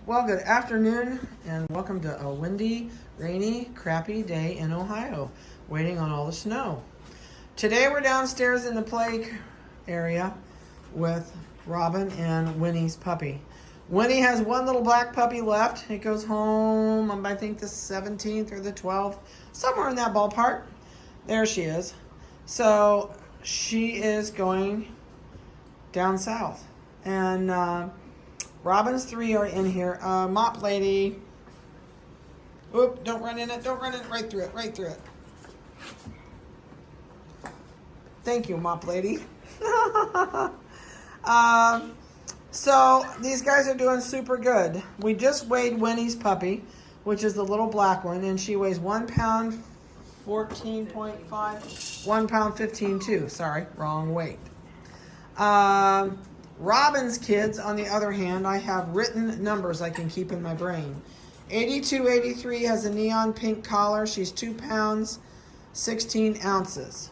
Well, good afternoon and welcome to a windy, rainy, crappy day in Ohio, waiting on all the snow. Today we're downstairs in the play area with Robin and Winnie's puppy. Winnie has one little black puppy left. It goes home on, I think, the 17th or the 12th, somewhere in that ballpark. There she is. So she is going down south. And Robin's three are in here. Mop lady. Oop, don't run in it. Don't run it. Right through it. Right through it. Thank you, mop lady. So these guys are doing super good. We just weighed Winnie's puppy, which is the little black one, and she weighs 1 pound 14.5, 1 pound 15.2. Sorry, wrong weight. Robin's kids, on the other hand, I have written numbers I can keep in my brain. 8283 has a neon pink collar. She's 2 pounds, 16 ounces.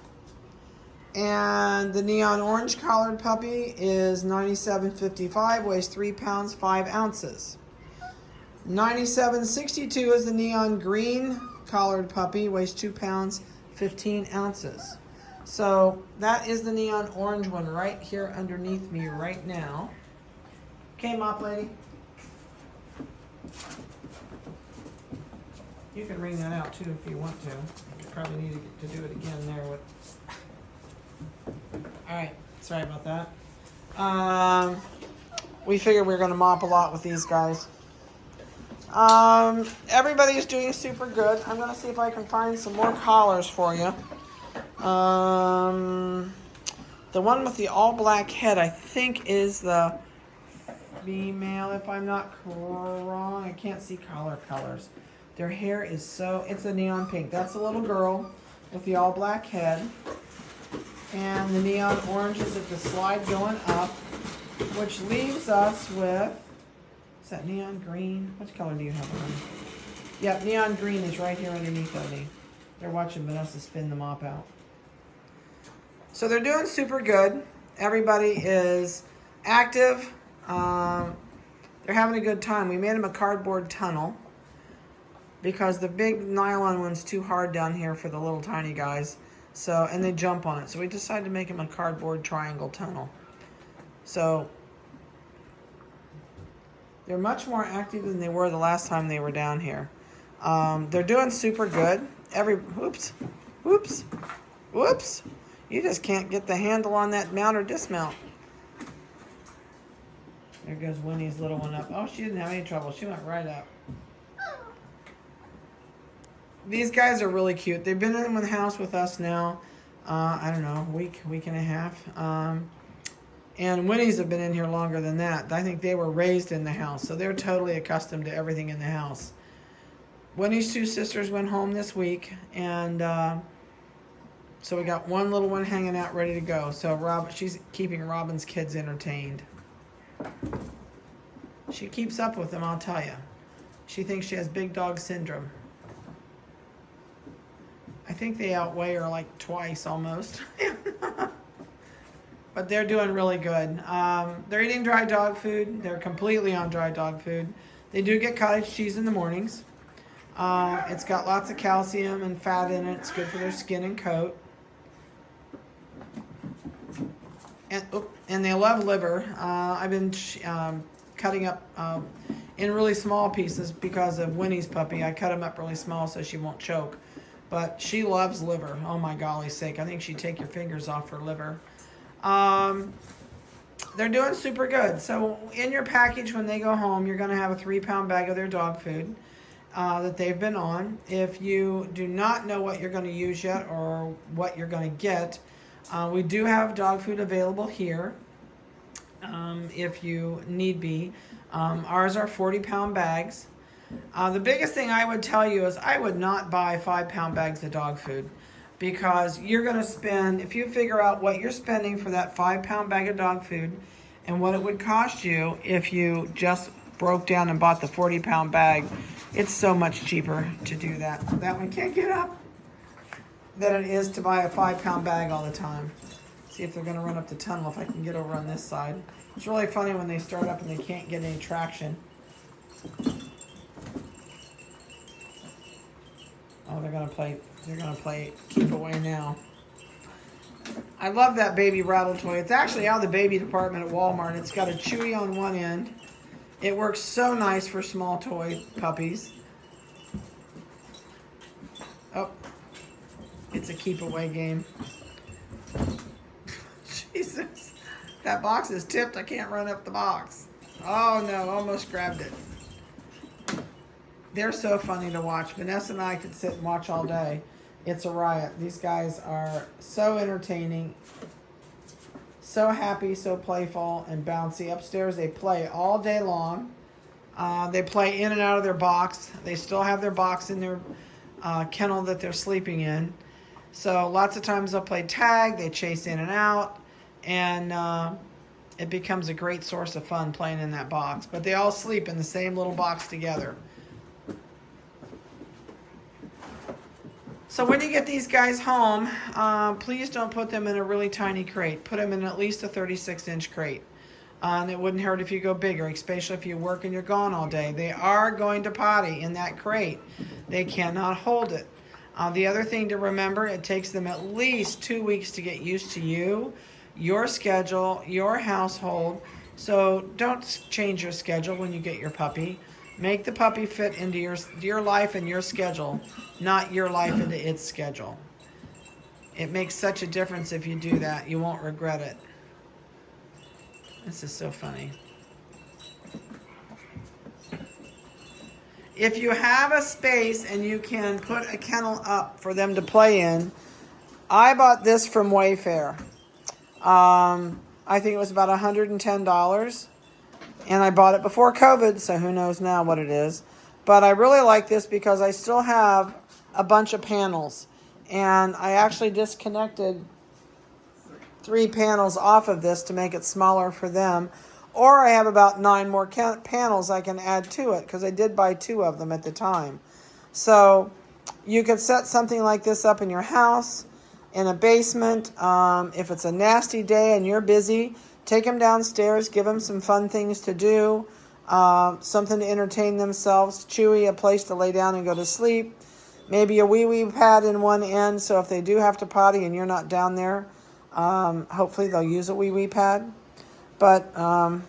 And the neon orange collared puppy is 9755, weighs 3 pounds, 5 ounces. 9762 is the neon green collared puppy, weighs 2 pounds, 15 ounces. So that is the neon orange one right here underneath me right now. Okay, mop lady. You can wring that out too if you want to. You probably need to do it again there with. All right, sorry about that. We figured we were going to mop a lot with these guys. Everybody's doing super good. I'm going to see if I can find some more collars for you. The one with the all black head, I think, is the female, if I'm not wrong. I can't see collar colors. Their hair is it's a neon pink. That's the little girl with the all black head. And the neon orange is at the slide going up, which leaves us with, is that neon green? Which color do you have on? Yep, neon green is right here underneath Odie. They're watching Vanessa spin the mop out. So they're doing super good. Everybody is active. They're having a good time. We made them a cardboard tunnel because the big nylon one's too hard down here for the little tiny guys. So, and they jump on it. So we decided to make them a cardboard triangle tunnel. So they're much more active than they were the last time they were down here. They're doing super good. Whoops. You just can't get the handle on that mount or dismount. There goes Winnie's little one up. Oh, she didn't have any trouble. She went right up. These guys are really cute. They've been in the house with us now, I don't know, week and a half. And Winnie's have been in here longer than that. I think they were raised in the house, so they're totally accustomed to everything in the house. Winnie's two sisters went home this week, and so we got one little one hanging out ready to go. So she's keeping Robin's kids entertained. She keeps up with them, I'll tell you. She thinks she has big dog syndrome. I think they outweigh her like twice almost. But they're doing really good. They're eating dry dog food. They're completely on dry dog food. They do get cottage cheese in the mornings. It's got lots of calcium and fat in it. It's good for their skin and coat. And they love liver. I've been cutting up in really small pieces because of Winnie's puppy. I cut them up really small so she won't choke. But she loves liver. Oh my golly sake. I think she'd take your fingers off her liver. They're doing super good. So in your package when they go home, you're going to have a 3-pound bag of their dog food that they've been on. If you do not know what you're going to use yet or what you're going to get, we do have dog food available here if you need be. Ours are 40-pound bags. The biggest thing I would tell you is I would not buy 5-pound bags of dog food because you're going to spend, if you figure out what you're spending for that 5-pound bag of dog food and what it would cost you if you just broke down and bought the 40-pound bag, it's so much cheaper to do that. That one can't get up. Than it is to buy a 5-pound bag all the time. See if they're going to run up the tunnel if I can get over on this side. It's really funny when they start up and they can't get any traction. Oh, they're gonna play keep away now. I love that baby rattle toy. It's actually out of the baby department at Walmart. It's got a Chewy on one end. It works so nice for small toy puppies. Oh, it's a keep away game. Jesus, that box is tipped. I can't run up the box. Oh no, almost grabbed it. They're so funny to watch. Vanessa and I could sit and watch all day. It's a riot. These guys are so entertaining, so happy, so playful and bouncy. Upstairs, they play all day long. They play in and out of their box. They still have their box in their kennel that they're sleeping in. So lots of times they'll play tag. They chase in and out. And it becomes a great source of fun playing in that box. But they all sleep in the same little box together. So when you get these guys home, please don't put them in a really tiny crate. Put them in at least a 36-inch crate. And it wouldn't hurt if you go bigger, especially if you work and you're gone all day. They are going to potty in that crate. They cannot hold it. The other thing to remember, it takes them at least 2 weeks to get used to you, your schedule, your household. So don't change your schedule when you get your puppy. Make the puppy fit into your life and your schedule, not your life into its schedule. It makes such a difference if you do that. You won't regret it. This is so funny. If you have a space and you can put a kennel up for them to play in, I bought this from Wayfair. I think it was about $110. And I bought it before COVID, so who knows now what it is. But I really like this because I still have a bunch of panels. And I actually disconnected 3 panels off of this to make it smaller for them. Or I have about 9 more panels I can add to it because I did buy 2 of them at the time. So you could set something like this up in your house, in a basement. If it's a nasty day and you're busy, take them downstairs, give them some fun things to do, something to entertain themselves. Chewy, a place to lay down and go to sleep. Maybe a wee-wee pad in one end, so if they do have to potty and you're not down there, hopefully they'll use a wee-wee pad. But, and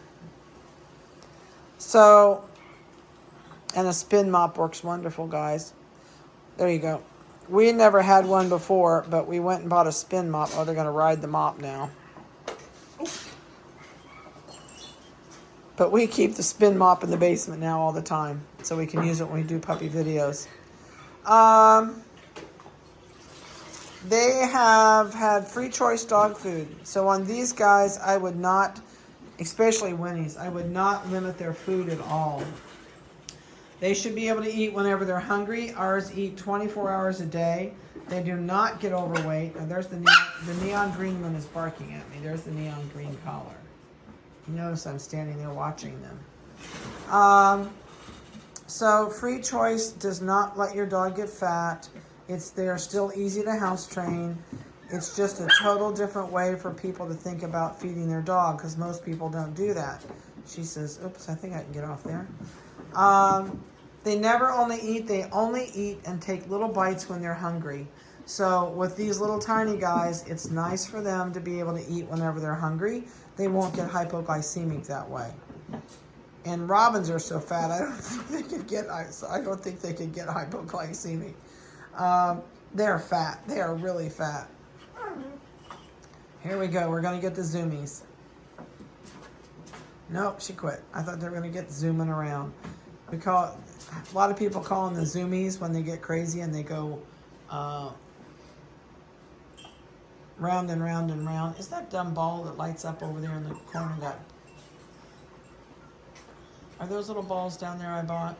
a spin mop works wonderful, guys. There you go. We never had one before, but we went and bought a spin mop. Oh, they're going to ride the mop now. But we keep the spin mop in the basement now all the time, so we can use it when we do puppy videos. They have had free choice dog food. So on these guys, I would not, especially Winnie's, I would not limit their food at all. They should be able to eat whenever they're hungry. Ours eat 24 hours a day. They do not get overweight. Now there's the neon green one is barking at me. There's the neon green collar. You notice I'm standing there watching them. So free choice does not let your dog get fat. They're still easy to house train. It's just a total different way for people to think about feeding their dog because most people don't do that. She says, oops, I think I can get off there. They never only eat, they only eat and take little bites when they're hungry. So with these little tiny guys, it's nice for them to be able to eat whenever they're hungry. They won't get hypoglycemic that way. And robins are so fat, I don't think they could get hypoglycemic. They're fat. They are really fat. Here we go. We're going to get the zoomies. Nope, she quit. I thought they were going to get zooming around. A lot of people call them the zoomies when they get crazy and they go round and round and round. Is that dumb ball that lights up over there in the corner? Are those little balls down there I bought?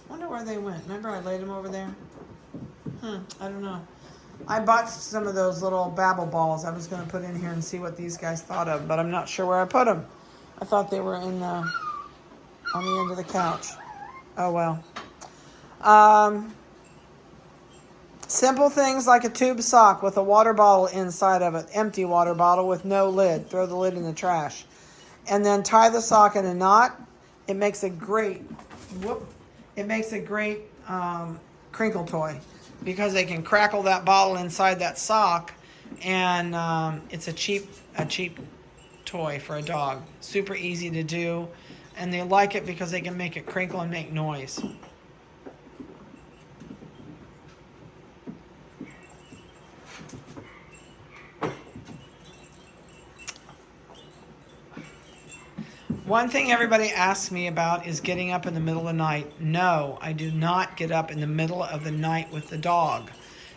Wonder where they went. Remember I laid them over there? I don't know. I bought some of those little babble balls I was going to put in here and see what these guys thought of, but I'm not sure where I put them. I thought they were on the end of the couch. Oh well. Simple things like a tube sock with a water bottle inside of it, empty water bottle with no lid. Throw the lid in the trash. And then tie the sock in a knot It makes a great, it makes a great crinkle toy because they can crackle that bottle inside that sock, and it's a cheap toy for a dog. Super easy to do, and they like it because they can make it crinkle and make noise. One thing everybody asks me about is getting up in the middle of the night. No, I do not get up in the middle of the night with the dog.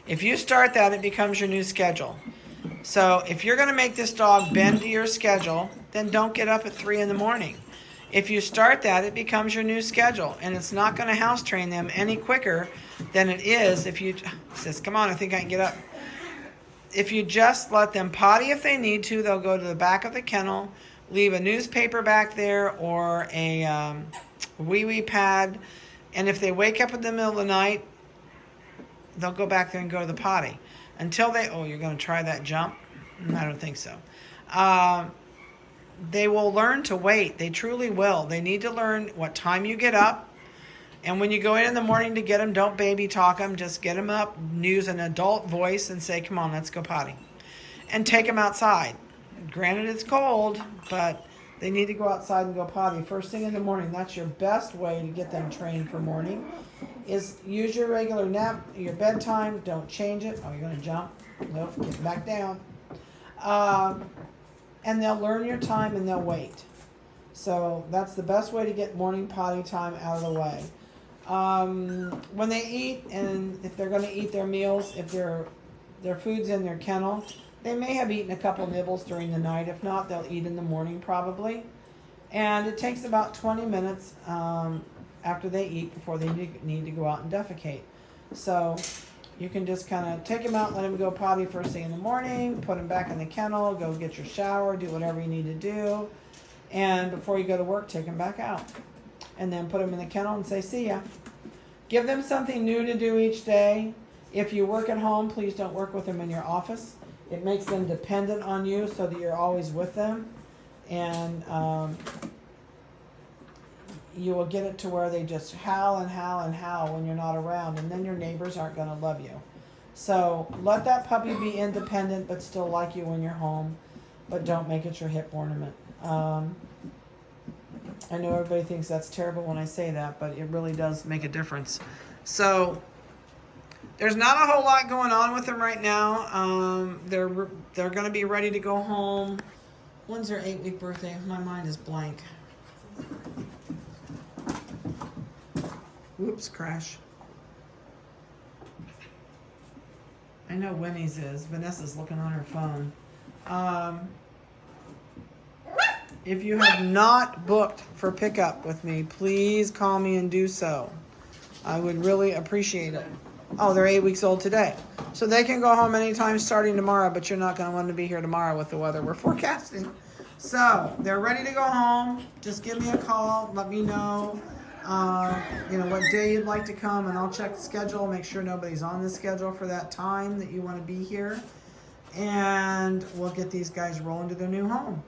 If you start that, it becomes your new schedule. So if you're going to make this dog bend to your schedule, then don't get up at 3 in the morning. If you start that, it becomes your new schedule, and it's not going to house train them any quicker than it is if you says, come on, I think I can get up. If you just let them potty if they need to, they'll go to the back of the kennel, leave a newspaper back there or a wee-wee pad, and if they wake up in the middle of the night, they'll go back there and go to the potty. Until they, oh, you're going to try that jump? I don't think so. They will learn to wait. They truly will. They need to learn what time you get up, and when you go in the morning to get them, don't baby talk them. Just get them up, use an adult voice, and say, come on, let's go potty. And take them outside. Granted, it's cold, but they need to go outside and go potty first thing in the morning. That's your best way to get them trained for morning, is use your regular nap, your bedtime. Don't change it. Oh, you're going to jump? Nope, get back down. And they'll learn your time and they'll wait. So that's the best way to get morning potty time out of the way. When they eat, and if they're going to eat their meals, if their food's in their kennel, they may have eaten a couple nibbles during the night. If not, they'll eat in the morning probably. And it takes about 20 minutes after they eat before they need to go out and defecate. So you can just kind of take them out, let them go potty first thing in the morning, put them back in the kennel, go get your shower, do whatever you need to do. And before you go to work, take them back out. And then put them in the kennel and say, see ya. Give them something new to do each day. If you work at home, please don't work with them in your office. It makes them dependent on you so that you're always with them. And you will get it to where they just howl and howl and howl when you're not around. And then your neighbors aren't going to love you. So let that puppy be independent but still like you when you're home. But don't make it your hip ornament. I know everybody thinks that's terrible when I say that, but it really does make a difference. So there's not a whole lot going on with them right now. They're going to be ready to go home. When's their 8-week birthday? My mind is blank. Whoops, crash. I know Winnie's is. Vanessa's looking on her phone. If you have not booked for pickup with me, please call me and do so. I would really appreciate it. Oh, they're 8 weeks old today. So they can go home anytime starting tomorrow, but you're not going to want to be here tomorrow with the weather we're forecasting. So they're ready to go home. Just give me a call. Let me know, what day you'd like to come, and I'll check the schedule, make sure nobody's on the schedule for that time that you want to be here. And we'll get these guys rolling to their new home.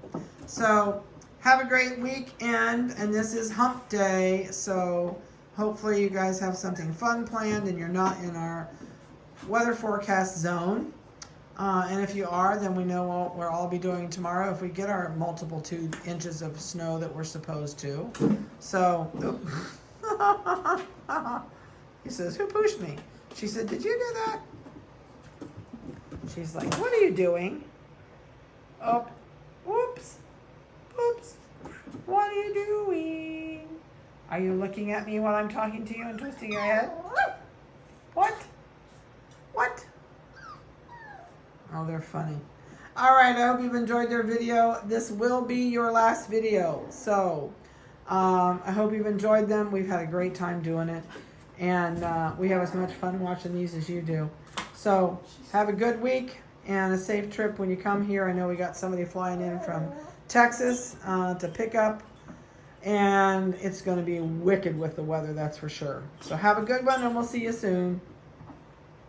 So have a great weekend, and this is hump day, so hopefully you guys have something fun planned and you're not in our weather forecast zone. And if you are, then we know what we'll all be doing tomorrow if we get our multiple 2 inches of snow that we're supposed to. So, he says, who pushed me? She said, did you do that? She's like, what are you doing? Oh, whoops, oops. What are you doing? Are you looking at me while I'm talking to you and twisting your head? What? What? Oh, they're funny. All right, I hope you've enjoyed their video. This will be your last video. So I hope you've enjoyed them. We've had a great time doing it. And we have as much fun watching these as you do. So have a good week and a safe trip when you come here. I know we got somebody flying in from Texas to pick up. And it's going to be wicked with the weather, that's for sure. So have a good one, and we'll see you soon.